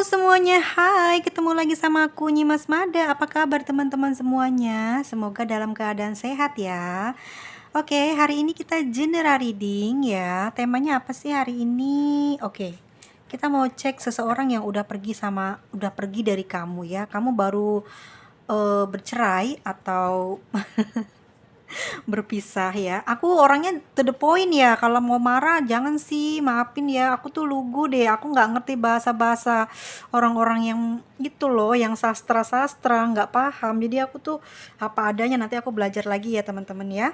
semuanya, hai, ketemu lagi sama aku Nyimas Mada. Apa kabar teman-teman semuanya? Semoga dalam keadaan sehat ya. Oke, hari ini kita general reading ya. Temanya apa sih hari ini? Oke, kita mau cek seseorang yang udah pergi dari kamu ya. Kamu baru bercerai atau berpisah ya. Aku orangnya to the point ya. Kalau mau marah jangan sih, maafin ya. Aku tuh lugu deh. Aku nggak ngerti bahasa-bahasa orang-orang yang gitu loh, yang sastra-sastra, nggak paham. Jadi aku tuh apa adanya. Nanti aku belajar lagi ya teman-teman ya.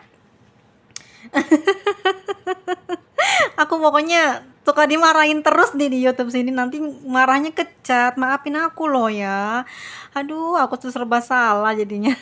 Aku pokoknya suka dimarahin terus di YouTube sini, nanti marahnya ke chat, maafin aku loh ya. Aduh, aku tuh serba salah jadinya.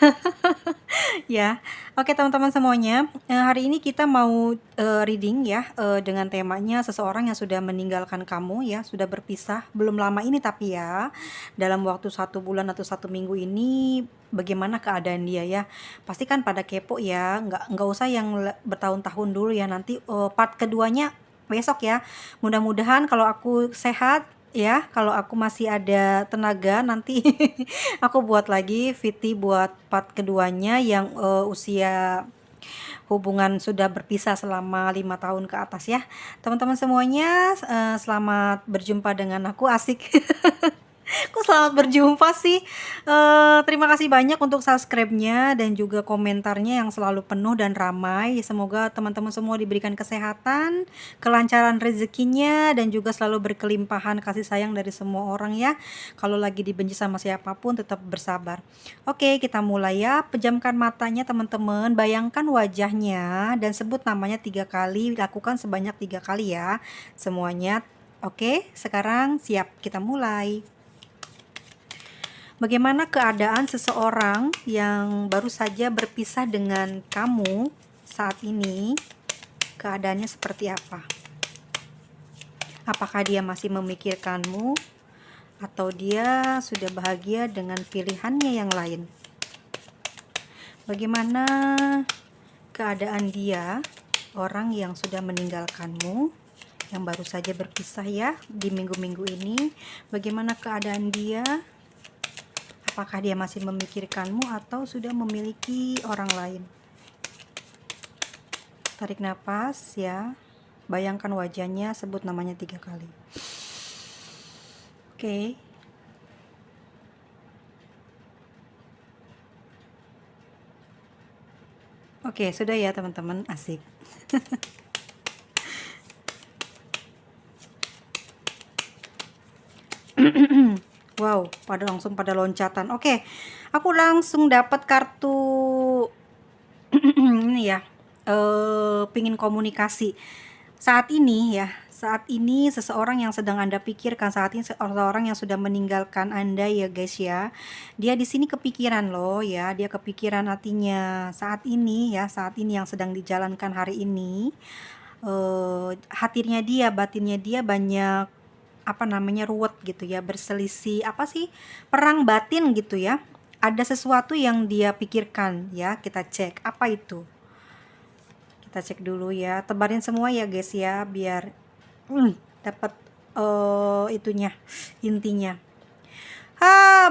Ya, oke teman-teman semuanya, hari ini kita mau reading ya, dengan temanya seseorang yang sudah meninggalkan kamu ya, sudah berpisah, belum lama ini tapi ya, dalam waktu 1 bulan atau 1 minggu ini, bagaimana keadaan dia ya. Pasti kan pada kepo ya, nggak usah yang bertahun-tahun dulu ya, nanti part keduanya besok ya. Mudah-mudahan kalau aku sehat ya, kalau aku masih ada tenaga nanti aku buat lagi VT buat part keduanya yang usia hubungan sudah berpisah selama 5 tahun ke atas ya. Teman-teman semuanya, selamat berjumpa dengan aku, asik. Kok selamat berjumpa sih? Terima kasih banyak untuk subscribe-nya dan juga komentarnya yang selalu penuh dan ramai. Semoga teman-teman semua diberikan kesehatan, kelancaran rezekinya, dan juga selalu berkelimpahan kasih sayang dari semua orang ya. Kalau lagi dibenci sama siapapun tetap bersabar. Oke, kita mulai ya. Pejamkan matanya teman-teman, bayangkan wajahnya dan sebut namanya 3 kali. Lakukan sebanyak 3 kali ya semuanya. Oke, sekarang siap, kita mulai. Bagaimana keadaan seseorang yang baru saja berpisah dengan kamu saat ini? Keadaannya seperti apa? Apakah dia masih memikirkanmu atau dia sudah bahagia dengan pilihannya yang lain? Bagaimana keadaan dia, orang yang sudah meninggalkanmu, yang baru saja berpisah ya di minggu-minggu ini? Bagaimana keadaan dia? Apakah dia masih memikirkanmu atau sudah memiliki orang lain? Tarik nafas ya. Bayangkan wajahnya, sebut namanya 3 kali. Oke. Oke, sudah ya teman-teman, asik. Wow, langsung pada loncatan. Oke, aku langsung dapat kartu ini ya. Pingin komunikasi. Saat ini seseorang yang sedang Anda pikirkan saat ini, seseorang yang sudah meninggalkan Anda ya guys ya. Dia di sini kepikiran loh ya, dia kepikiran hatinya saat ini ya, saat ini yang sedang dijalankan hari ini. Hatinya dia, batinnya dia banyak ruwet gitu ya, berselisih, perang batin gitu ya. Ada sesuatu yang dia pikirkan ya, kita cek apa itu. Kita cek dulu ya, tebarin semua ya guys ya, biar dapat itunya, intinya.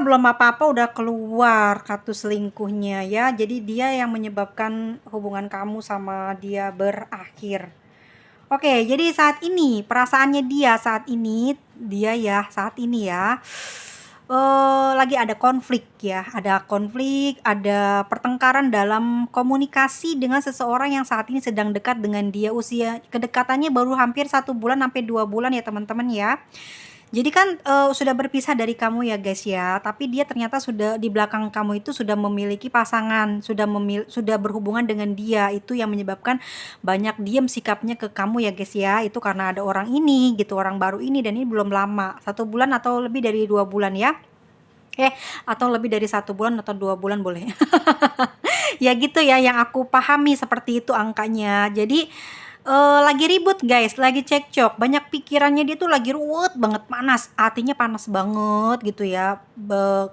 Belum apa-apa udah keluar kartu selingkuhnya ya. Jadi dia yang menyebabkan hubungan kamu sama dia berakhir. Oke, jadi saat ini perasaannya dia saat ini ya, lagi ada konflik ya, ada pertengkaran dalam komunikasi dengan seseorang yang saat ini sedang dekat dengan dia. Usia kedekatannya baru hampir 1 bulan sampai 2 bulan ya teman-teman ya. Jadi kan sudah berpisah dari kamu ya guys ya, tapi dia ternyata sudah di belakang kamu itu sudah memiliki pasangan, sudah berhubungan dengan dia. Itu yang menyebabkan banyak diem sikapnya ke kamu ya guys ya. Itu karena ada orang ini gitu, orang baru ini, dan ini belum lama, 1 bulan atau lebih dari 2 bulan ya. Atau lebih dari 1 bulan atau 2 bulan boleh. Ya gitu ya, yang aku pahami seperti itu angkanya. Jadi lagi ribut guys, lagi cekcok, banyak pikirannya, dia tuh lagi ruwet banget, panas, hatinya panas banget gitu ya,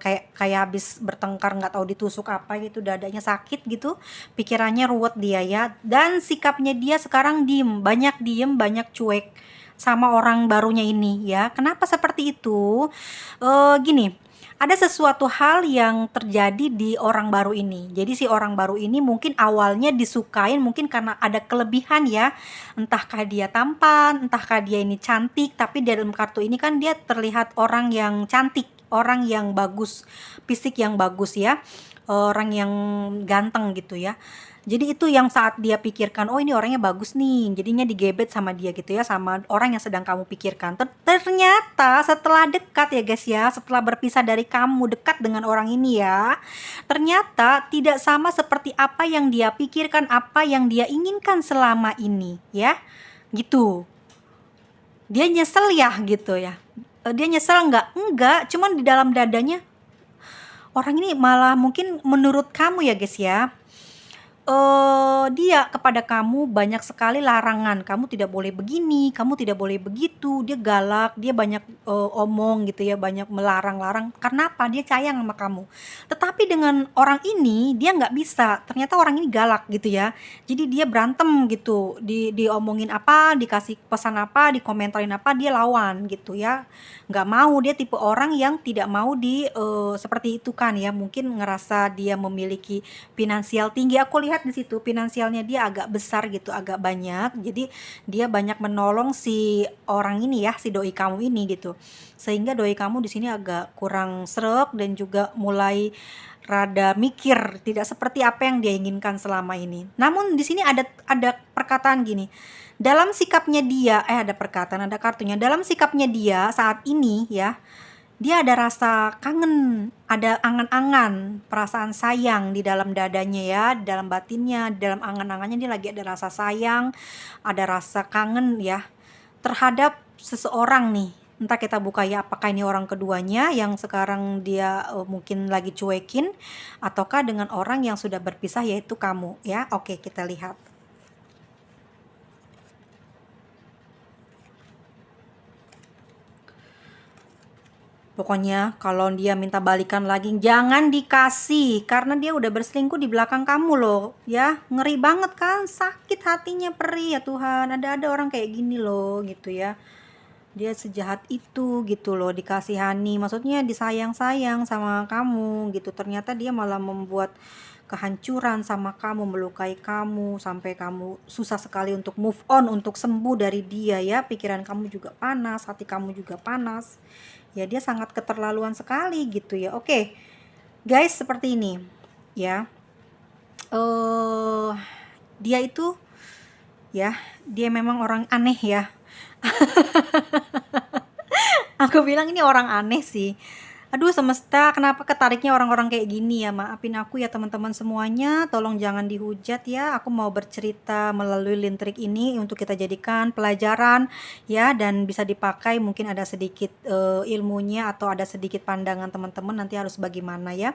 kayak habis bertengkar, nggak tahu ditusuk apa gitu, dadanya sakit gitu, pikirannya ruwet dia ya. Dan sikapnya dia sekarang diem, banyak cuek, sama orang barunya ini ya. Kenapa seperti itu? Gini, ada sesuatu hal yang terjadi di orang baru ini. Jadi si orang baru ini mungkin awalnya disukain mungkin karena ada kelebihan ya. Entahkah dia tampan, entahkah dia ini cantik, tapi di dalam kartu ini kan dia terlihat orang yang cantik, orang yang bagus, fisik yang bagus ya. Orang yang ganteng gitu ya. Jadi itu yang saat dia pikirkan, oh ini orangnya bagus nih, jadinya digebet sama dia gitu ya, sama orang yang sedang kamu pikirkan. Ternyata setelah dekat ya guys ya, setelah berpisah dari kamu, dekat dengan orang ini ya, ternyata tidak sama seperti apa yang dia pikirkan, apa yang dia inginkan selama ini ya, gitu. Dia nyesel ya gitu ya. Dia nyesel nggak? Enggak, cuman di dalam dadanya orang ini malah mungkin menurut kamu ya guys ya, dia kepada kamu banyak sekali larangan, kamu tidak boleh begini, kamu tidak boleh begitu, dia galak, dia banyak, omong gitu ya, banyak melarang-larang, karena apa? Dia sayang sama kamu. Tetapi dengan orang ini, dia nggak bisa, ternyata orang ini galak gitu ya, jadi dia berantem gitu, diomongin apa, dikasih pesan apa, dikomentarin apa, dia lawan gitu ya, nggak mau, dia tipe orang yang tidak mau seperti itu kan ya, mungkin ngerasa dia memiliki finansial tinggi. Aku lihat di situ finansialnya dia agak besar gitu, agak banyak. Jadi dia banyak menolong si orang ini ya, si doi kamu ini gitu. Sehingga doi kamu di sini agak kurang sreg dan juga mulai rada mikir, tidak seperti apa yang dia inginkan selama ini. Namun di sini ada perkataan gini. Dalam sikapnya dia, ada perkataan, ada kartunya. Dalam sikapnya dia saat ini ya, dia ada rasa kangen, ada angan-angan, perasaan sayang di dalam dadanya ya, di dalam batinnya, di dalam angan-angannya dia lagi ada rasa sayang, ada rasa kangen ya, terhadap seseorang nih. Entah kita buka ya, apakah ini orang keduanya yang sekarang dia mungkin lagi cuekin, ataukah dengan orang yang sudah berpisah yaitu kamu ya. Oke, kita lihat. Pokoknya kalau dia minta balikan lagi jangan dikasih, karena dia udah berselingkuh di belakang kamu loh ya. Ngeri banget kan, sakit hatinya, perih ya Tuhan. Ada orang kayak gini loh gitu ya, dia sejahat itu gitu loh, dikasihani, maksudnya disayang-sayang sama kamu gitu, ternyata dia malah membuat kehancuran sama kamu, melukai kamu sampai kamu susah sekali untuk move on, untuk sembuh dari dia ya. Pikiran kamu juga panas, hati kamu juga panas ya, dia sangat keterlaluan sekali gitu ya. Oke guys, seperti ini ya, dia itu ya, dia memang orang aneh ya. Aku bilang ini orang aneh sih. Aduh semesta, kenapa ketariknya orang-orang kayak gini ya? Maafin aku ya teman-teman semuanya, tolong jangan dihujat ya. Aku mau bercerita melalui lintrik ini untuk kita jadikan pelajaran ya, dan bisa dipakai, mungkin ada sedikit ilmunya atau ada sedikit pandangan teman-teman nanti harus bagaimana ya.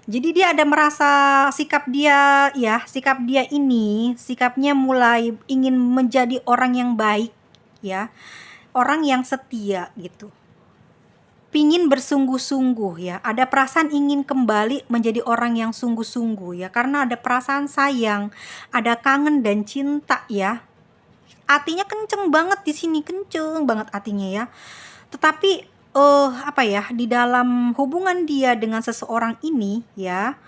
Jadi dia ada merasa sikap dia ya, sikap dia ini, sikapnya mulai ingin menjadi orang yang baik ya, orang yang setia gitu, pingin bersungguh-sungguh ya, ada perasaan ingin kembali menjadi orang yang sungguh-sungguh ya, karena ada perasaan sayang, ada kangen dan cinta ya. Artinya kenceng banget di sini, kenceng banget artinya ya. Tetapi apa ya, di dalam hubungan dia dengan seseorang ini ya,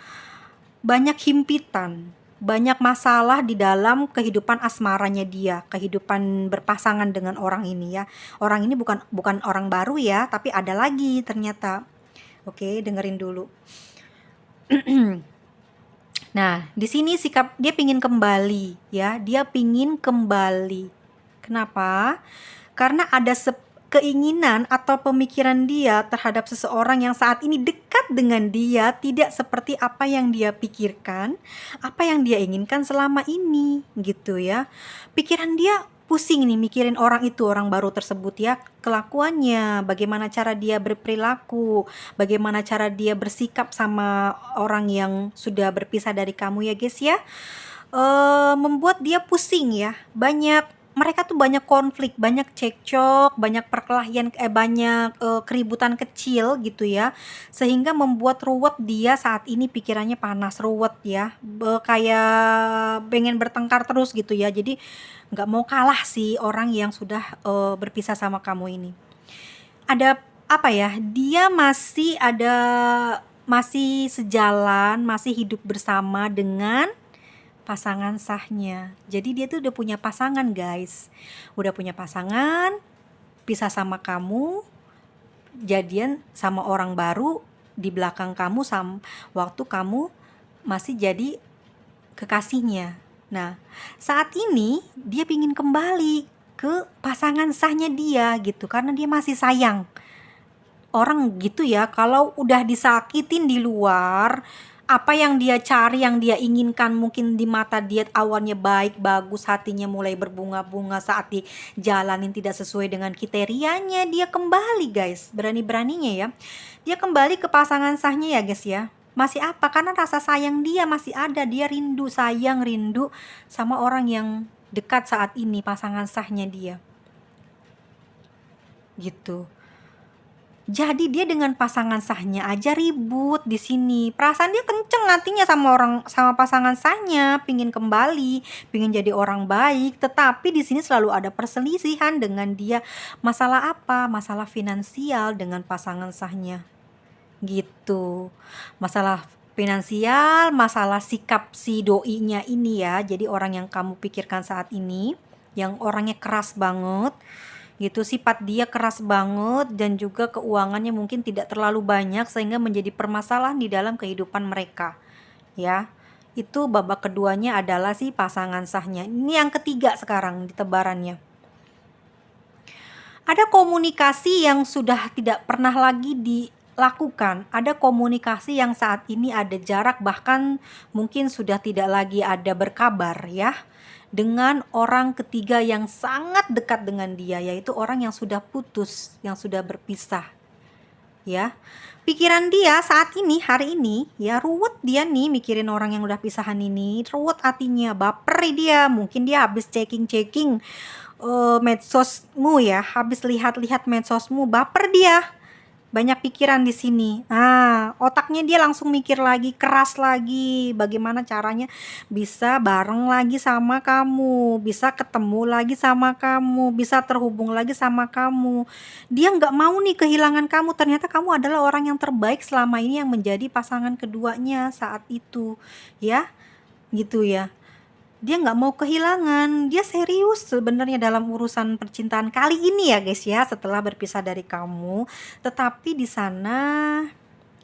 banyak himpitan, banyak masalah di dalam kehidupan asmaranya dia, kehidupan berpasangan dengan orang ini ya. Orang ini bukan orang baru ya, tapi ada lagi ternyata. Oke, dengerin dulu. Nah, di sini sikap dia pingin kembali ya, dia pingin kembali. Kenapa? Karena ada keinginan atau pemikiran dia terhadap seseorang yang saat ini dekat dengan dia tidak seperti apa yang dia pikirkan, apa yang dia inginkan selama ini gitu ya. Pikiran dia pusing nih mikirin orang itu, orang baru tersebut ya, kelakuannya, bagaimana cara dia berperilaku, bagaimana cara dia bersikap sama orang yang sudah berpisah dari kamu ya guys ya. Membuat dia pusing ya, banyak mereka tuh banyak konflik, banyak cekcok, banyak perkelahian, banyak keributan kecil gitu ya, sehingga membuat Ruwet dia saat ini pikirannya panas. Ruwet ya, kayak pengen bertengkar terus gitu ya. Jadi nggak mau kalah sih orang yang sudah berpisah sama kamu ini. Ada apa ya? Dia masih sejalan, masih hidup bersama dengan pasangan sahnya. Jadi dia tuh udah punya pasangan, guys. Udah punya pasangan, pisah sama kamu, jadian sama orang baru di belakang kamu waktu kamu masih jadi kekasihnya. Nah, saat ini dia pingin kembali ke pasangan sahnya dia gitu karena dia masih sayang. Orang gitu ya, kalau udah disakitin di luar, apa yang dia cari, yang dia inginkan mungkin di mata dia awalnya baik, bagus, hatinya mulai berbunga-bunga, saat dijalanin tidak sesuai dengan kriterianya, dia kembali guys, berani-beraninya ya. Dia kembali ke pasangan sahnya ya guys ya. Masih apa? Karena rasa sayang dia masih ada, dia rindu, sayang, rindu sama orang yang dekat saat ini, pasangan sahnya dia. Gitu. Jadi dia dengan pasangan sahnya aja ribut di sini. Perasaan dia kenceng hatinya sama pasangan sahnya, pingin kembali, pingin jadi orang baik, tetapi di sini selalu ada perselisihan dengan dia. Masalah apa? Masalah finansial dengan pasangan sahnya. Gitu. Masalah finansial, masalah sikap si doinya ini ya. Jadi orang yang kamu pikirkan saat ini, yang orangnya keras banget gitu, sifat dia keras banget dan juga keuangannya mungkin tidak terlalu banyak sehingga menjadi permasalahan di dalam kehidupan mereka ya. Itu babak keduanya adalah si pasangan sahnya. Ini yang ketiga sekarang di tebarannya. Ada komunikasi yang sudah tidak pernah lagi dilakukan, ada komunikasi yang saat ini ada jarak, bahkan mungkin sudah tidak lagi ada berkabar ya, dengan orang ketiga yang sangat dekat dengan dia, yaitu orang yang sudah putus, yang sudah berpisah ya. Pikiran dia saat ini, hari ini ya, ruwet dia nih mikirin orang yang udah pisahan ini, ruwet hatinya, baper dia, mungkin dia habis checking medsosmu ya, habis lihat-lihat medsosmu, baper dia, banyak pikiran di sini. Otaknya dia langsung mikir lagi, keras lagi, bagaimana caranya bisa bareng lagi sama kamu, bisa ketemu lagi sama kamu, bisa terhubung lagi sama kamu. Dia nggak mau nih kehilangan kamu, ternyata kamu adalah orang yang terbaik selama ini yang menjadi pasangan keduanya saat itu ya, gitu ya. Dia nggak mau kehilangan, dia serius sebenarnya dalam urusan percintaan kali ini ya guys ya, setelah berpisah dari kamu. Tetapi di sana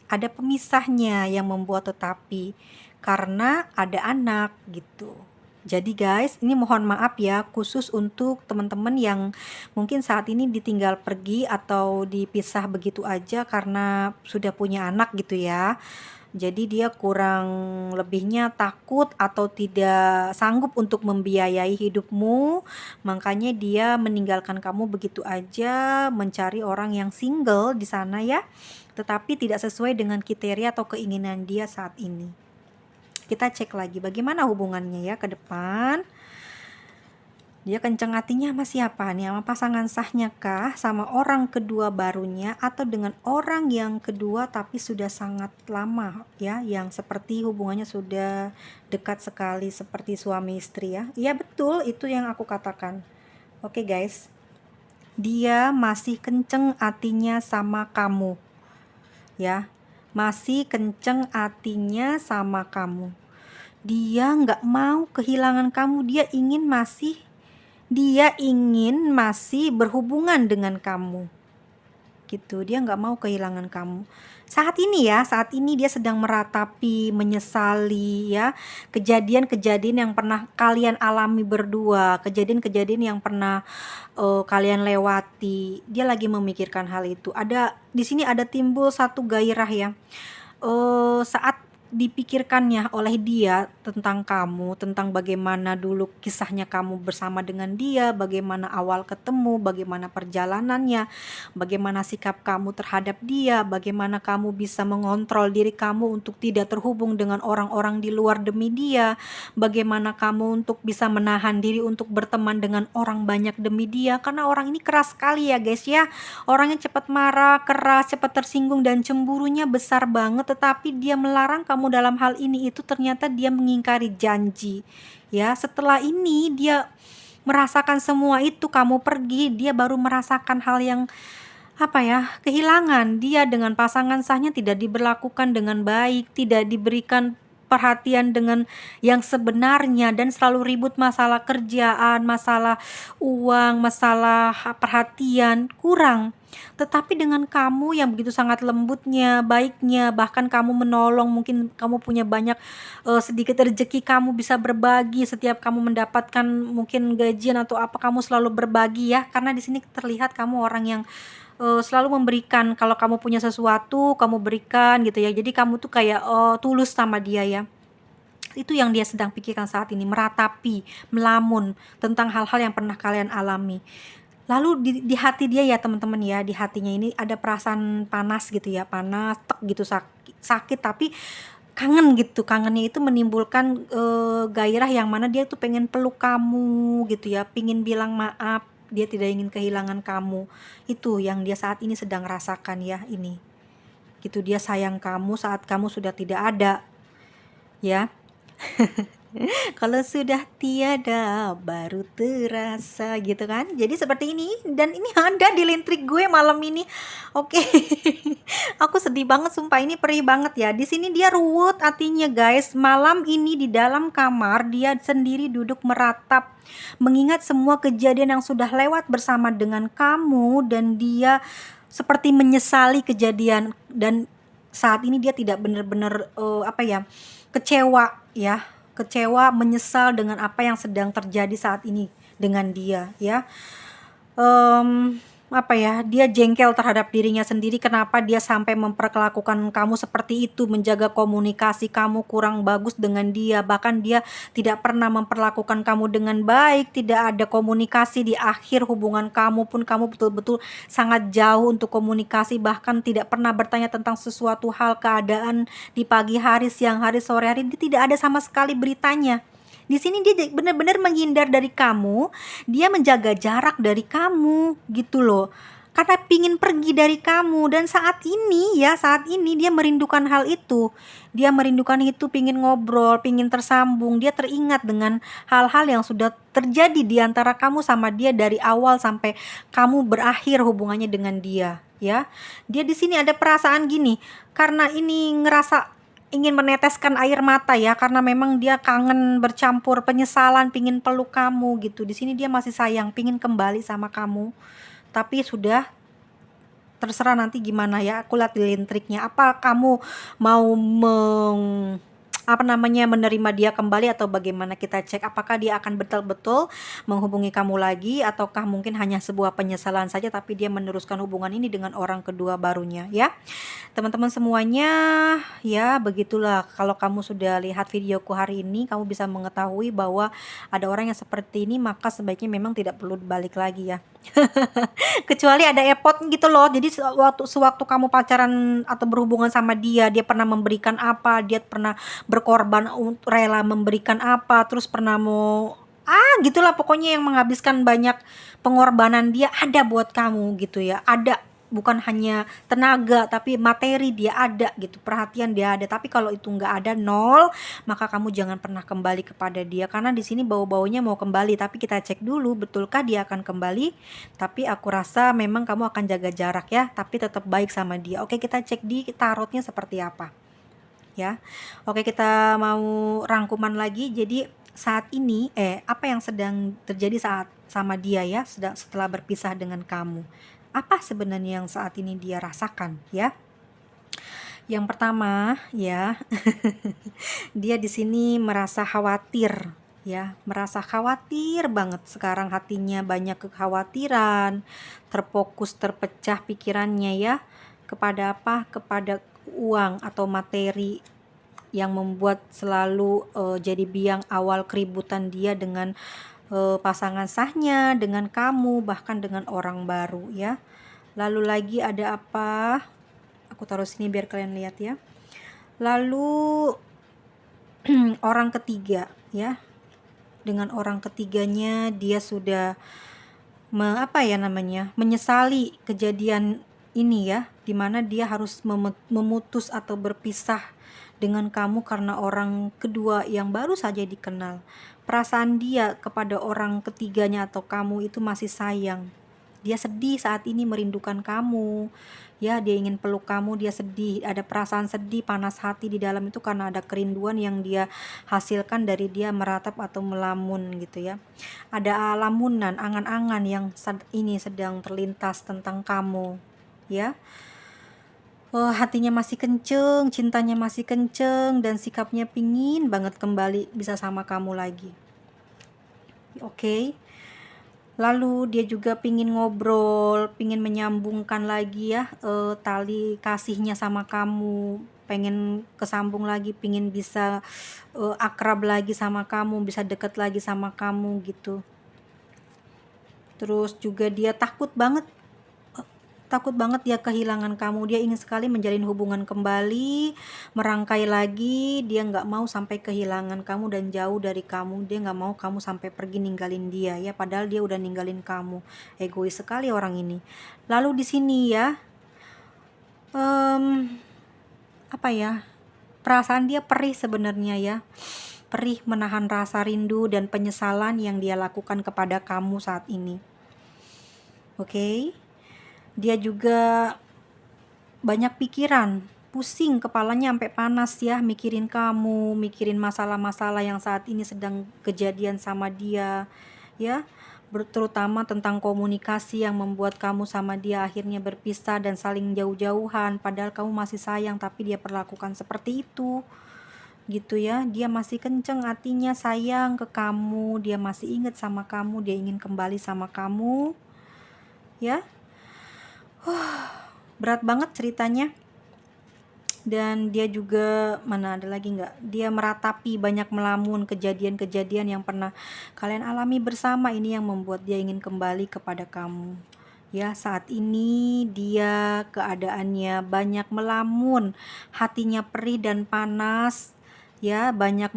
ada pemisahnya yang membuat tetapi, karena ada anak gitu. Jadi guys, ini mohon maaf ya, khusus untuk teman-teman yang mungkin saat ini ditinggal pergi atau dipisah begitu aja karena sudah punya anak gitu ya. Jadi dia kurang lebihnya takut atau tidak sanggup untuk membiayai hidupmu, makanya dia meninggalkan kamu begitu aja, mencari orang yang single di sana ya, tetapi tidak sesuai dengan kriteria atau keinginan dia saat ini. Kita cek lagi bagaimana hubungannya ya ke depan. Dia kenceng hatinya sama siapa nih? Sama pasangan sahnya kah? Sama orang kedua barunya? Atau dengan orang yang kedua tapi sudah sangat lama ya, yang seperti hubungannya sudah dekat sekali seperti suami istri ya. Iya betul, itu yang aku katakan. Oke guys, dia masih kenceng hatinya sama kamu ya. Masih kenceng hatinya sama kamu. Dia nggak mau kehilangan kamu, dia ingin masih berhubungan dengan kamu gitu. Dia nggak mau kehilangan kamu saat ini dia sedang meratapi, menyesali ya, kejadian-kejadian yang pernah kalian alami berdua, kejadian-kejadian yang pernah kalian lewati. Dia lagi memikirkan hal itu. Ada di sini, ada timbul satu gairah ya, saat dipikirkannya oleh dia tentang kamu, tentang bagaimana dulu kisahnya kamu bersama dengan dia, bagaimana awal ketemu, bagaimana perjalanannya, bagaimana sikap kamu terhadap dia, bagaimana kamu bisa mengontrol diri kamu untuk tidak terhubung dengan orang-orang di luar demi dia, bagaimana kamu untuk bisa menahan diri untuk berteman dengan orang banyak demi dia, karena orang ini keras sekali ya guys ya. Orangnya cepat marah, keras, cepat tersinggung, dan cemburunya besar banget, tetapi dia melarang kamu dalam hal ini, itu ternyata dia mengingkari janji. Ya, setelah ini dia merasakan semua itu, kamu pergi, dia baru merasakan hal yang apa ya, kehilangan. Dia dengan pasangan sahnya tidak diberlakukan dengan baik, tidak diberikan perhatian dengan yang sebenarnya, dan selalu ribut masalah kerjaan, masalah uang, masalah perhatian kurang. Tetapi dengan kamu yang begitu sangat lembutnya, baiknya, bahkan kamu menolong, mungkin kamu punya banyak sedikit rezeki, kamu bisa berbagi setiap kamu mendapatkan mungkin gajian atau apa, kamu selalu berbagi ya, karena di sini terlihat kamu orang yang selalu memberikan. Kalau kamu punya sesuatu, kamu berikan gitu ya. Jadi kamu tuh kayak tulus sama dia ya. Itu yang dia sedang pikirkan saat ini, meratapi, melamun tentang hal-hal yang pernah kalian alami. Lalu di hati dia ya teman-teman ya, di hatinya ini ada perasaan panas gitu ya, panas, tek gitu, sakit, tapi kangen gitu. Kangennya itu menimbulkan gairah yang mana dia tuh pengen peluk kamu gitu ya, pengen bilang maaf, dia tidak ingin kehilangan kamu. Itu yang dia saat ini sedang rasakan ya, ini gitu. Dia sayang kamu saat kamu sudah tidak ada ya. Kalau sudah tiada baru terasa gitu kan. Jadi seperti ini, dan ini ada di lintrik gue malam ini. Oke. Aku sedih banget sumpah, ini perih banget ya. Di sini dia ruwet hatinya guys. Malam ini di dalam kamar dia sendiri duduk meratap, mengingat semua kejadian yang sudah lewat bersama dengan kamu, dan dia seperti menyesali kejadian, dan saat ini dia tidak benar-benar kecewa ya, kecewa, menyesal dengan apa yang sedang terjadi saat ini dengan dia ya. Dia jengkel terhadap dirinya sendiri, kenapa dia sampai memperlakukan kamu seperti itu, menjaga komunikasi kamu kurang bagus dengan dia, bahkan dia tidak pernah memperlakukan kamu dengan baik, tidak ada komunikasi di akhir hubungan kamu pun, kamu betul-betul sangat jauh untuk komunikasi, bahkan tidak pernah bertanya tentang sesuatu hal, keadaan di pagi hari, siang hari, sore hari, dia tidak ada sama sekali beritanya. Di sini dia benar-benar menghindar dari kamu, dia menjaga jarak dari kamu gitu loh. Karena pingin pergi dari kamu, dan saat ini dia merindukan hal itu. Dia merindukan itu, pingin ngobrol, pingin tersambung. Dia teringat dengan hal-hal yang sudah terjadi di antara kamu sama dia dari awal sampai kamu berakhir hubungannya dengan dia, ya. Dia di sini ada perasaan gini, karena ini ngerasa ingin meneteskan air mata ya, karena memang dia kangen bercampur penyesalan, pingin peluk kamu gitu. Di sini dia masih sayang, pingin kembali sama kamu, tapi sudah terserah nanti gimana ya. Aku lihat di lintriknya, apa kamu mau menerima dia kembali atau bagaimana. Kita cek apakah dia akan betul-betul menghubungi kamu lagi, ataukah mungkin hanya sebuah penyesalan saja, tapi dia meneruskan hubungan ini dengan orang kedua barunya ya. Teman-teman semuanya, ya begitulah. Kalau kamu sudah lihat videoku hari ini, kamu bisa mengetahui bahwa ada orang yang seperti ini, maka sebaiknya memang tidak perlu balik lagi ya. Kecuali ada effort gitu loh. Jadi sewaktu kamu pacaran atau berhubungan sama dia, dia pernah memberikan apa, dia pernah berkorban, rela memberikan apa, terus pernah mau gitulah pokoknya, yang menghabiskan banyak pengorbanan dia ada buat kamu gitu ya. Ada, bukan hanya tenaga tapi materi dia ada gitu, perhatian dia ada. Tapi kalau itu nggak ada, nol, maka kamu jangan pernah kembali kepada dia, karena di sini bau-baunya mau kembali. Tapi kita cek dulu, betulkah dia akan kembali. Tapi aku rasa memang kamu akan jaga jarak ya, tapi tetap baik sama dia. Oke, kita cek di tarotnya seperti apa ya. Oke, kita mau rangkuman lagi. Jadi saat ini apa yang sedang terjadi saat sama dia ya, setelah berpisah dengan kamu, apa sebenarnya yang saat ini dia rasakan ya. Yang pertama ya, dia di sini merasa khawatir ya, merasa khawatir banget sekarang, hatinya banyak kekhawatiran, terfokus, terpecah pikirannya ya, kepada apa, kepada uang atau materi yang membuat selalu jadi biang awal keributan dia dengan pasangan sahnya, dengan kamu, bahkan dengan orang baru ya. Lalu lagi ada apa? Aku taruh sini biar kalian lihat ya. Lalu orang ketiga ya. Dengan orang ketiganya dia sudah menyesali kejadian ini ya, dimana dia harus memutus atau berpisah dengan kamu karena orang kedua yang baru saja dikenal. Perasaan dia kepada orang ketiganya atau kamu itu masih sayang. Dia sedih saat ini, merindukan kamu ya, dia ingin peluk kamu, dia sedih, ada perasaan sedih, panas hati di dalam itu karena ada kerinduan yang dia hasilkan dari dia meratap atau melamun gitu ya. Ada lamunan, angan-angan yang ini sedang terlintas tentang kamu ya. Hatinya masih kenceng, cintanya masih kenceng, dan sikapnya pingin banget kembali bisa sama kamu lagi. Oke. Lalu dia juga pingin ngobrol, pingin menyambungkan lagi ya tali kasihnya sama kamu, pengen kesambung lagi, pingin bisa akrab lagi sama kamu, bisa deket lagi sama kamu gitu. Terus juga dia takut banget dia kehilangan kamu. Dia ingin sekali menjalin hubungan kembali, merangkai lagi. Dia nggak mau sampai kehilangan kamu dan jauh dari kamu. Dia nggak mau kamu sampai pergi ninggalin dia ya, padahal dia udah ninggalin kamu. Egois sekali orang ini. Lalu di sini ya perasaan dia perih sebenarnya ya, perih menahan rasa rindu dan penyesalan yang dia lakukan kepada kamu saat ini. Oke. Dia juga banyak pikiran, pusing kepalanya sampai panas ya, mikirin kamu, mikirin masalah-masalah yang saat ini sedang kejadian sama dia ya, terutama tentang komunikasi yang membuat kamu sama dia akhirnya berpisah dan saling jauh-jauhan, padahal kamu masih sayang tapi dia perlakukan seperti itu gitu ya. Dia masih kenceng hatinya sayang ke kamu, dia masih ingat sama kamu, dia ingin kembali sama kamu ya. Berat banget ceritanya. Dan dia juga dia meratapi, banyak melamun kejadian-kejadian yang pernah kalian alami bersama, ini yang membuat dia ingin kembali kepada kamu ya. Saat ini dia keadaannya banyak melamun, hatinya perih dan panas ya, banyak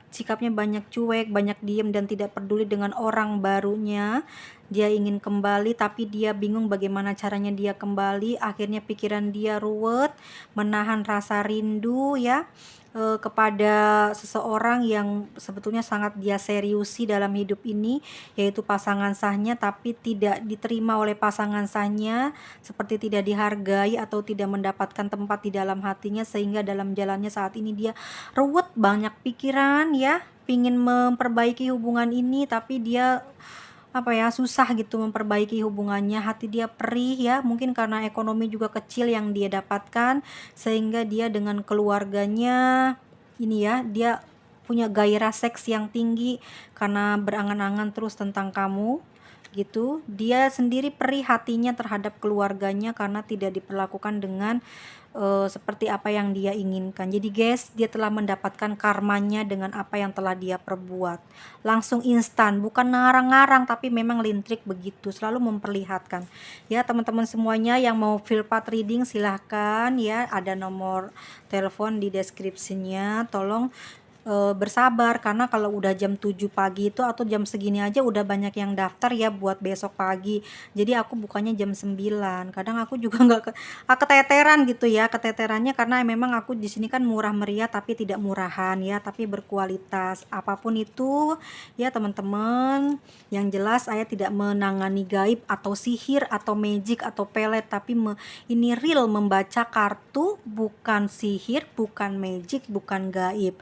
sikapnya banyak cuek, banyak diem dan tidak peduli dengan orang barunya. Dia ingin kembali tapi dia bingung bagaimana caranya dia kembali. Akhirnya pikiran dia ruwet, menahan rasa rindu ya kepada seseorang yang sebetulnya sangat dia seriusi dalam hidup ini, yaitu pasangan sahnya, tapi tidak diterima oleh pasangan sahnya, seperti tidak dihargai atau tidak mendapatkan tempat di dalam hatinya, sehingga dalam jalannya saat ini dia ruwet, banyak pikiran ya, pingin memperbaiki hubungan ini tapi dia susah gitu memperbaiki hubungannya. Hati dia perih ya, mungkin karena ekonomi juga kecil yang dia dapatkan, sehingga dia dengan keluarganya ini ya, dia punya gairah seks yang tinggi karena berangan-angan terus tentang kamu gitu. Dia sendiri perih hatinya terhadap keluarganya karena tidak diperlakukan dengan seperti apa yang dia inginkan. Jadi guys, dia telah mendapatkan karmanya dengan apa yang telah dia perbuat. Langsung instan, bukan ngarang-ngarang, tapi memang lintrik begitu, selalu memperlihatkan. Ya teman-teman semuanya yang mau feel part reading silahkan ya, ada nomor telepon di deskripsinya. Tolong bersabar, karena kalau udah jam 7 pagi itu atau jam segini aja udah banyak yang daftar ya buat besok pagi. Jadi aku bukannya jam 9. Kadang aku juga nggak keteteran gitu ya. Keteterannya karena memang aku di sini kan murah meriah tapi tidak murahan ya, tapi berkualitas. Apapun itu ya teman-teman, yang jelas saya tidak menangani gaib atau sihir atau magic atau pelet, tapi ini real, membaca kartu, bukan sihir, bukan magic, bukan gaib.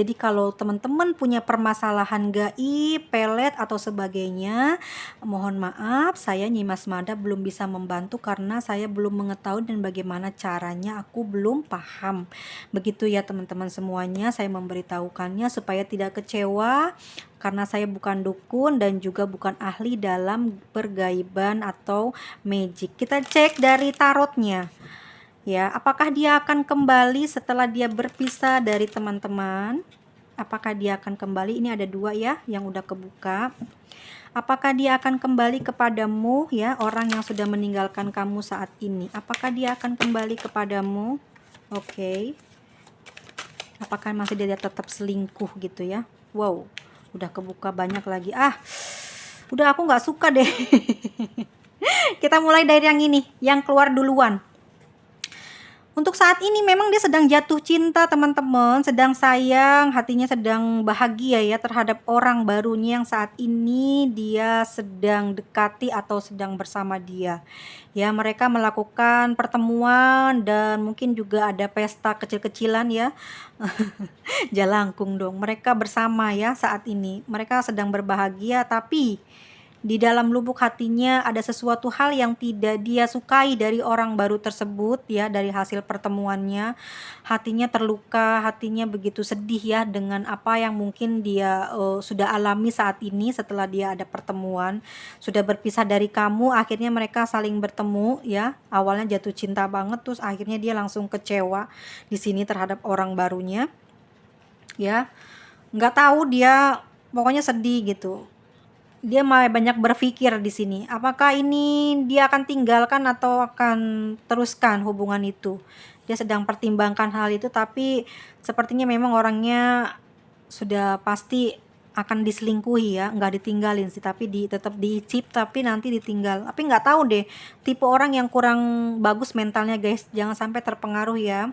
Jadi kalau teman-teman punya permasalahan gaib, pelet atau sebagainya, mohon maaf, saya Nyimas Mada belum bisa membantu karena saya belum mengetahui dan bagaimana caranya, aku belum paham. Begitu ya teman-teman semuanya, saya memberitahukannya supaya tidak kecewa karena saya bukan dukun dan juga bukan ahli dalam pergaiban atau magic. Kita cek dari tarotnya. Ya, apakah dia akan kembali setelah dia berpisah dari teman-teman? Apakah dia akan kembali? Ini ada dua ya yang udah kebuka. Apakah dia akan kembali kepadamu ya, orang yang sudah meninggalkan kamu saat ini? Apakah dia akan kembali kepadamu? Oke. Apakah masih dia tetap selingkuh gitu ya? Wow, udah kebuka banyak lagi. Udah aku nggak suka deh. Kita mulai dari yang ini, yang keluar duluan. Untuk saat ini memang dia sedang jatuh cinta teman-teman, sedang sayang, hatinya sedang bahagia ya terhadap orang barunya yang saat ini dia sedang dekati atau sedang bersama dia. Ya, mereka melakukan pertemuan dan mungkin juga ada pesta kecil-kecilan ya. Jalangkung dong. Mereka bersama ya saat ini. Mereka sedang berbahagia tapi di dalam lubuk hatinya ada sesuatu hal yang tidak dia sukai dari orang baru tersebut ya, dari hasil pertemuannya. Hatinya terluka, hatinya begitu sedih ya dengan apa yang mungkin dia sudah alami saat ini setelah dia ada pertemuan. Sudah berpisah dari kamu, akhirnya mereka saling bertemu ya. Awalnya jatuh cinta banget, terus akhirnya dia langsung kecewa di sini terhadap orang barunya. Ya, nggak tahu dia, pokoknya sedih gitu. Dia malah banyak berpikir di sini. Apakah ini dia akan tinggalkan atau akan teruskan hubungan itu? Dia sedang pertimbangkan hal itu, tapi sepertinya memang orangnya sudah pasti akan diselingkuhi ya, nggak ditinggalin sih, tapi tetap dicip, tapi nanti ditinggal. Tapi nggak tahu deh, tipe orang yang kurang bagus mentalnya guys, jangan sampai terpengaruh ya.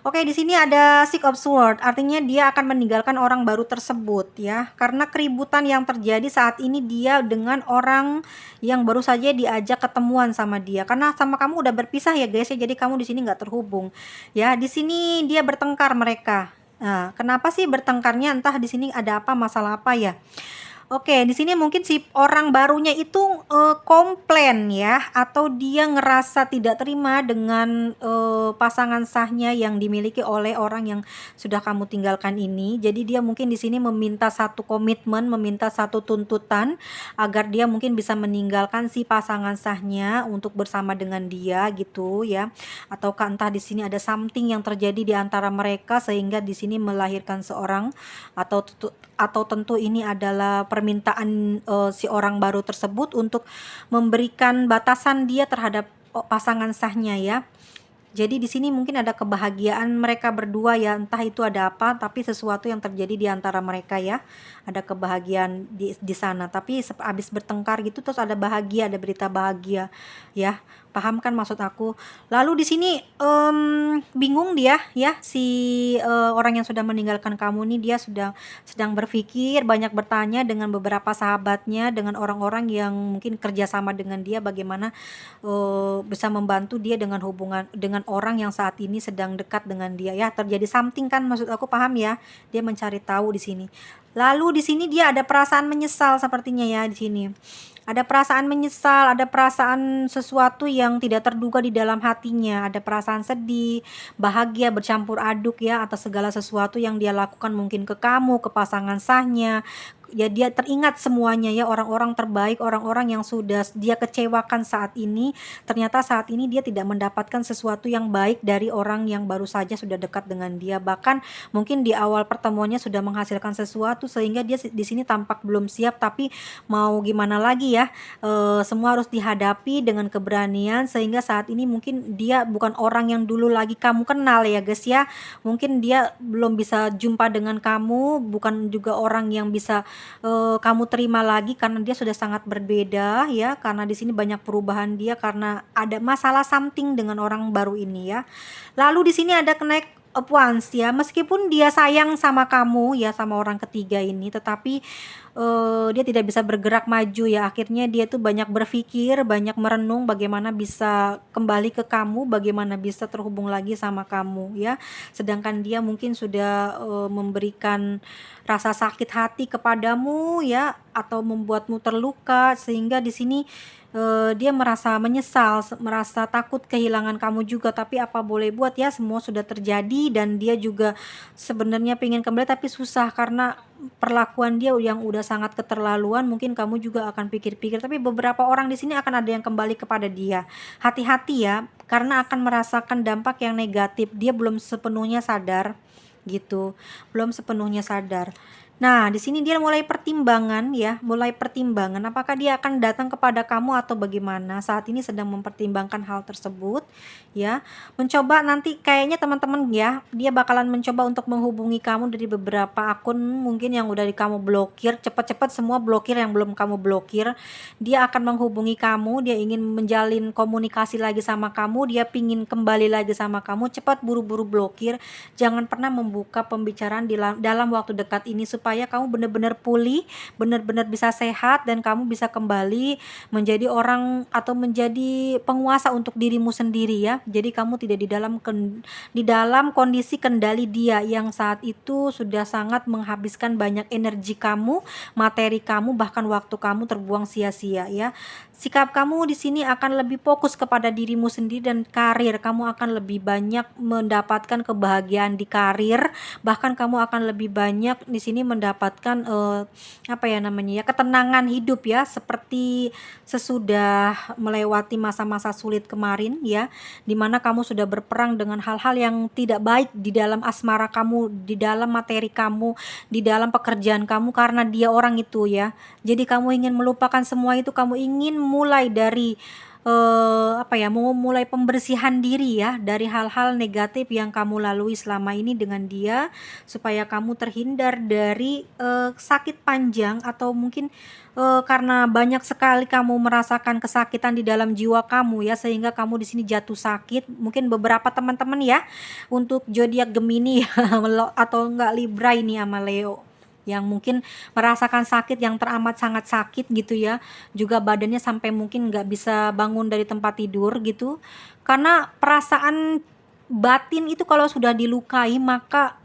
Oke, di sini ada Six of Swords, artinya dia akan meninggalkan orang baru tersebut ya. Karena keributan yang terjadi saat ini dia dengan orang yang baru saja diajak ketemuan sama dia. Karena sama kamu udah berpisah ya guys ya, jadi kamu di sini nggak terhubung. Ya, di sini dia bertengkar mereka. Nah, kenapa sih bertengkarnya? Entah di sini ada apa, masalah apa ya. Oke, di sini mungkin si orang barunya itu komplain ya, atau dia ngerasa tidak terima dengan pasangan sahnya yang dimiliki oleh orang yang sudah kamu tinggalkan ini. Jadi dia mungkin di sini meminta satu komitmen, meminta satu tuntutan agar dia mungkin bisa meninggalkan si pasangan sahnya untuk bersama dengan dia gitu ya. Ataukah entah di sini ada something yang terjadi di antara mereka sehingga di sini melahirkan seorang, atau tentu ini adalah permintaan si orang baru tersebut untuk memberikan batasan dia terhadap pasangan sahnya ya. Jadi di sini mungkin ada kebahagiaan mereka berdua ya, entah itu ada apa, tapi sesuatu yang terjadi di antara mereka ya. Ada kebahagiaan di sana, tapi habis bertengkar gitu terus ada bahagia, ada berita bahagia ya. Paham kan maksud aku? Lalu di sini bingung dia ya, si orang yang sudah meninggalkan kamu nih, dia sedang berpikir, banyak bertanya dengan beberapa sahabatnya, dengan orang-orang yang mungkin kerjasama dengan dia, bagaimana bisa membantu dia dengan hubungan dengan orang yang saat ini sedang dekat dengan dia ya. Terjadi something kan, maksud aku paham ya. Dia mencari tahu di sini. Lalu di sini dia ada perasaan menyesal sepertinya ya di sini. Ada perasaan menyesal, ada perasaan sesuatu yang tidak terduga di dalam hatinya, ada perasaan sedih, bahagia bercampur aduk ya atas segala sesuatu yang dia lakukan mungkin ke kamu, ke pasangan sahnya. Ya, dia teringat semuanya ya, orang-orang terbaik, orang-orang yang sudah dia kecewakan saat ini, ternyata saat ini dia tidak mendapatkan sesuatu yang baik dari orang yang baru saja sudah dekat dengan dia. Bahkan mungkin di awal pertemuannya sudah menghasilkan sesuatu sehingga dia di sini tampak belum siap, tapi mau gimana lagi ya, semua harus dihadapi dengan keberanian sehingga saat ini mungkin dia bukan orang yang dulu lagi kamu kenal ya guys ya. Mungkin dia belum bisa jumpa dengan kamu, bukan juga orang yang bisa kamu terima lagi karena dia sudah sangat berbeda ya, karena di sini banyak perubahan dia karena ada masalah something dengan orang baru ini ya. Lalu di sini ada connect of wands ya, meskipun dia sayang sama kamu ya, sama orang ketiga ini, tetapi dia tidak bisa bergerak maju ya. Akhirnya dia tuh banyak berpikir, banyak merenung bagaimana bisa kembali ke kamu, bagaimana bisa terhubung lagi sama kamu ya. Sedangkan dia mungkin sudah memberikan rasa sakit hati kepadamu ya, atau membuatmu terluka sehingga di sini dia merasa menyesal, merasa takut kehilangan kamu juga. Tapi apa boleh buat ya, semua sudah terjadi dan dia juga sebenarnya pengen kembali tapi susah karena perlakuan dia yang udah sangat keterlaluan. Mungkin kamu juga akan pikir-pikir, tapi beberapa orang di sini akan ada yang kembali kepada dia. Hati-hati ya, karena akan merasakan dampak yang negatif. Dia belum sepenuhnya sadar gitu, belum sepenuhnya sadar. Nah, di sini dia mulai pertimbangan ya, mulai pertimbangan apakah dia akan datang kepada kamu atau bagaimana. Saat ini sedang mempertimbangkan hal tersebut ya. Mencoba nanti kayaknya teman-teman ya, dia bakalan mencoba untuk menghubungi kamu dari beberapa akun mungkin yang udah di kamu blokir. Cepat-cepat semua blokir yang belum kamu blokir. Dia akan menghubungi kamu, dia ingin menjalin komunikasi lagi sama kamu, dia pingin kembali lagi sama kamu. Cepat buru-buru blokir. Jangan pernah membuka pembicaraan dalam waktu dekat ini supaya kamu benar-benar pulih, benar-benar bisa sehat dan kamu bisa kembali menjadi orang atau menjadi penguasa untuk dirimu sendiri ya. Jadi kamu tidak di dalam kondisi kendali dia yang saat itu sudah sangat menghabiskan banyak energi kamu, materi kamu, bahkan waktu kamu terbuang sia-sia ya. Sikap kamu di sini akan lebih fokus kepada dirimu sendiri dan karir. Kamu akan lebih banyak mendapatkan kebahagiaan di karir, bahkan kamu akan lebih banyak di sini mendapatkan apa ya namanya ya, ketenangan hidup ya, seperti sesudah melewati masa-masa sulit kemarin ya, dimana kamu sudah berperang dengan hal-hal yang tidak baik di dalam asmara kamu, di dalam materi kamu, di dalam pekerjaan kamu karena dia orang itu ya. Jadi kamu ingin melupakan semua itu, kamu ingin mulai dari apa ya, mau mulai pembersihan diri ya dari hal-hal negatif yang kamu lalui selama ini dengan dia, supaya kamu terhindar dari sakit panjang atau mungkin karena banyak sekali kamu merasakan kesakitan di dalam jiwa kamu ya, sehingga kamu di sini jatuh sakit. Mungkin beberapa teman-teman ya untuk zodiak Gemini atau enggak Libra ini sama Leo yang mungkin merasakan sakit yang teramat sangat sakit gitu ya, juga badannya sampai mungkin nggak bisa bangun dari tempat tidur gitu, karena perasaan batin itu kalau sudah dilukai maka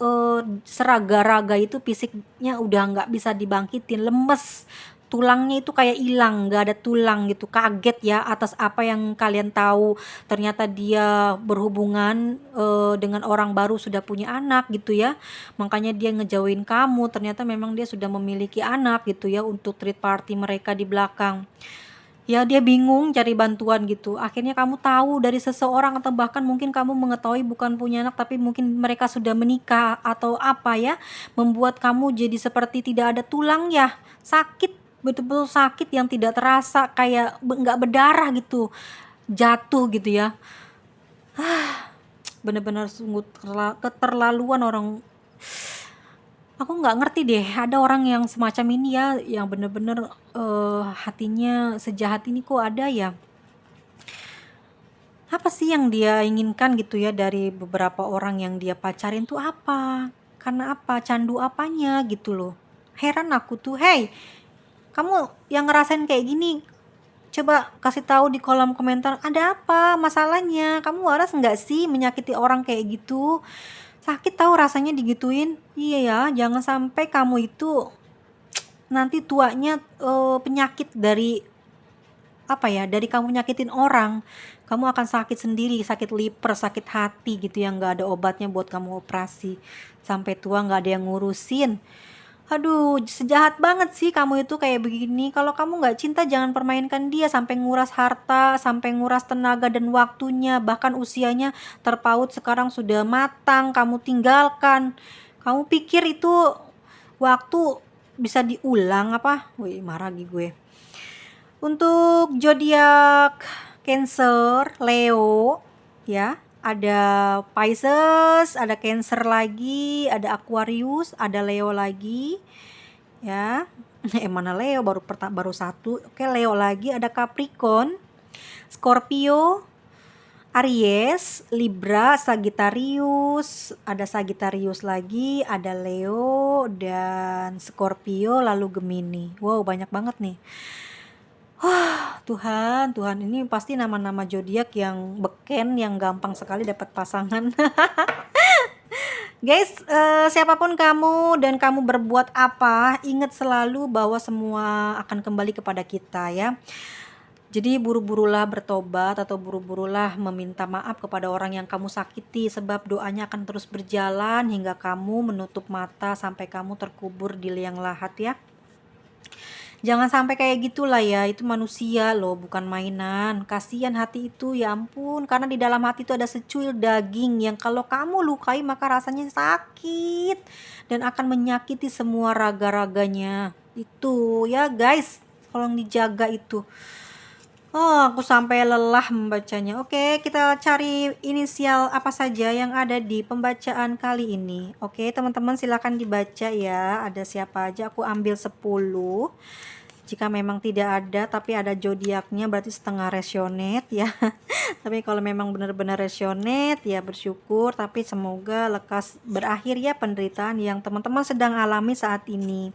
seraga-raga itu fisiknya udah nggak bisa dibangkitin, lemes, tulangnya itu kayak hilang, nggak ada tulang gitu, kaget ya atas apa yang kalian tahu, ternyata dia berhubungan dengan orang baru, sudah punya anak gitu ya, makanya dia ngejauhin kamu, ternyata memang dia sudah memiliki anak gitu ya untuk third party mereka di belakang. Ya dia bingung cari bantuan gitu. Akhirnya kamu tahu dari seseorang atau bahkan mungkin kamu mengetahui bukan punya anak tapi mungkin mereka sudah menikah atau apa ya, membuat kamu jadi seperti tidak ada tulang ya. Sakit, betul-betul sakit yang tidak terasa, kayak nggak berdarah gitu. Jatuh gitu ya. Bener-bener sungguh keterlaluan orang. Aku nggak ngerti deh, ada orang yang semacam ini ya, yang bener-bener hatinya sejahat ini kok ada ya. Apa sih yang dia inginkan gitu ya dari beberapa orang yang dia pacarin tuh apa? Karena apa? Candu apanya gitu loh. Heran aku tuh, hey, kamu yang ngerasain kayak gini, coba kasih tahu di kolom komentar, ada apa masalahnya? Kamu waras nggak sih menyakiti orang kayak gitu? Sakit tahu rasanya digituin. Iya ya, jangan sampai kamu itu nanti tuanya penyakit dari apa ya, dari kamu nyakitin orang. Kamu akan sakit sendiri, sakit liver, sakit hati gitu yang nggak ada obatnya buat kamu operasi. Sampai tua nggak ada yang ngurusin. Aduh, sejahat banget sih kamu itu kayak begini. Kalau kamu nggak cinta jangan permainkan dia sampai nguras harta, sampai nguras tenaga dan waktunya, bahkan usianya terpaut sekarang sudah matang, kamu tinggalkan. Kamu pikir itu waktu bisa diulang apa? Wih, marah lagi gue. Untuk zodiak Cancer, Leo ya, ada Pisces, ada Cancer lagi, ada Aquarius, ada Leo lagi ya. Mana Leo baru satu. Oke, Leo lagi, ada Capricorn, Scorpio, Aries, Libra, Sagittarius, ada Sagittarius lagi, ada Leo dan Scorpio, lalu Gemini. Wow, banyak banget nih. Tuhan, Tuhan, ini pasti nama-nama zodiak yang beken, yang gampang sekali dapat pasangan. Guys, siapapun kamu dan kamu berbuat apa, ingat selalu bahwa semua akan kembali kepada kita ya. Jadi buru-burulah bertobat atau buru-burulah meminta maaf kepada orang yang kamu sakiti, sebab doanya akan terus berjalan hingga kamu menutup mata sampai kamu terkubur di liang lahat ya. Jangan sampai kayak gitulah ya, itu manusia loh, bukan mainan. Kasihan hati itu, ya ampun, karena di dalam hati itu ada secuil daging yang kalau kamu lukai maka rasanya sakit dan akan menyakiti semua raga-raganya. Itu ya guys, tolong dijaga itu. Oh, aku sampai lelah membacanya. Oke, kita cari inisial apa saja yang ada di pembacaan kali ini. Oke, teman-teman silakan dibaca ya. Ada siapa aja? Aku ambil 10. Jika memang tidak ada tapi ada zodiaknya berarti setengah resonate ya. Tapi kalau memang benar-benar resonate ya bersyukur, tapi semoga lekas berakhir ya penderitaan yang teman-teman sedang alami saat ini.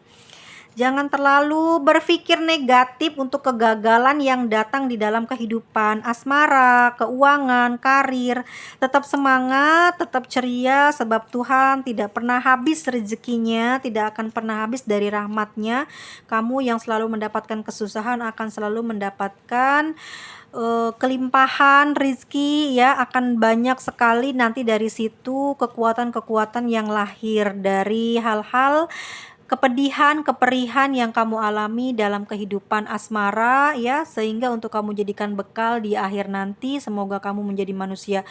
Jangan terlalu berpikir negatif untuk kegagalan yang datang di dalam kehidupan asmara, keuangan, karir. Tetap semangat, tetap ceria, sebab Tuhan tidak pernah habis rezekinya, tidak akan pernah habis dari rahmatnya. Kamu yang selalu mendapatkan kesusahan akan selalu mendapatkan kelimpahan rizki ya, akan banyak sekali nanti dari situ kekuatan-kekuatan yang lahir dari hal-hal kepedihan, keperihan yang kamu alami dalam kehidupan asmara ya, sehingga untuk kamu jadikan bekal di akhir nanti. Semoga kamu menjadi manusia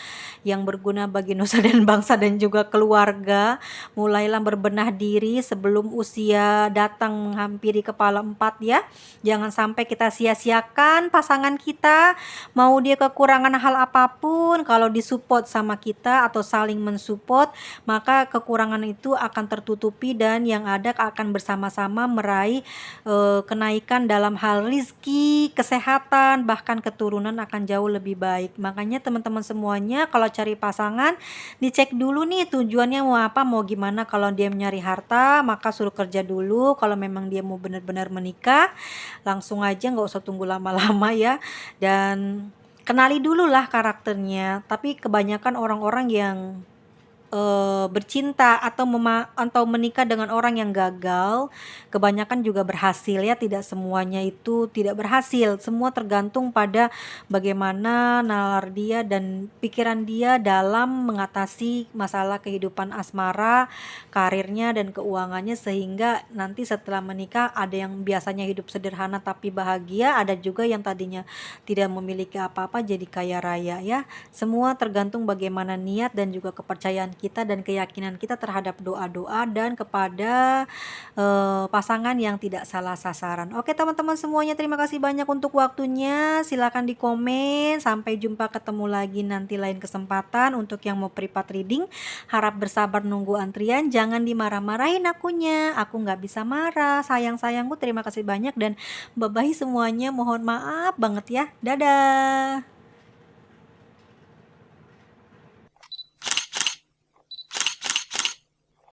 yang berguna bagi nusa dan bangsa dan juga keluarga. Mulailah berbenah diri sebelum usia datang menghampiri kepala 4 ya. Jangan sampai kita sia-siakan pasangan kita, mau dia kekurangan hal apapun, kalau disupport sama kita atau saling mensupport, maka kekurangan itu akan tertutupi dan yang ada akan bersama-sama meraih kenaikan dalam hal rizki, kesehatan, bahkan keturunan akan jauh lebih baik. Makanya teman-teman semuanya kalau cari pasangan dicek dulu nih tujuannya mau apa, mau gimana. Kalau dia mencari harta maka suruh kerja dulu. Kalau memang dia mau benar-benar menikah langsung aja, nggak usah tunggu lama-lama ya. Dan kenali dulu lah karakternya. Tapi kebanyakan orang-orang yang bercinta atau menikah dengan orang yang gagal, kebanyakan juga berhasil ya. Tidak semuanya itu tidak berhasil, semua tergantung pada bagaimana nalar dia dan pikiran dia dalam mengatasi masalah kehidupan asmara, karirnya dan keuangannya, sehingga nanti setelah menikah ada yang biasanya hidup sederhana tapi bahagia, ada juga yang tadinya tidak memiliki apa-apa jadi kaya raya ya. Semua tergantung bagaimana niat dan juga kepercayaan kita dan keyakinan kita terhadap doa-doa dan kepada pasangan yang tidak salah sasaran. Oke teman-teman semuanya, terima kasih banyak untuk waktunya. Silakan di komen. Sampai jumpa, ketemu lagi nanti lain kesempatan. Untuk yang mau privat reading, harap bersabar nunggu antrian. Jangan dimarah-marahin akunya, aku nggak bisa marah. Sayang-sayangku, terima kasih banyak dan bye-bye semuanya. Mohon maaf banget ya. Dadah.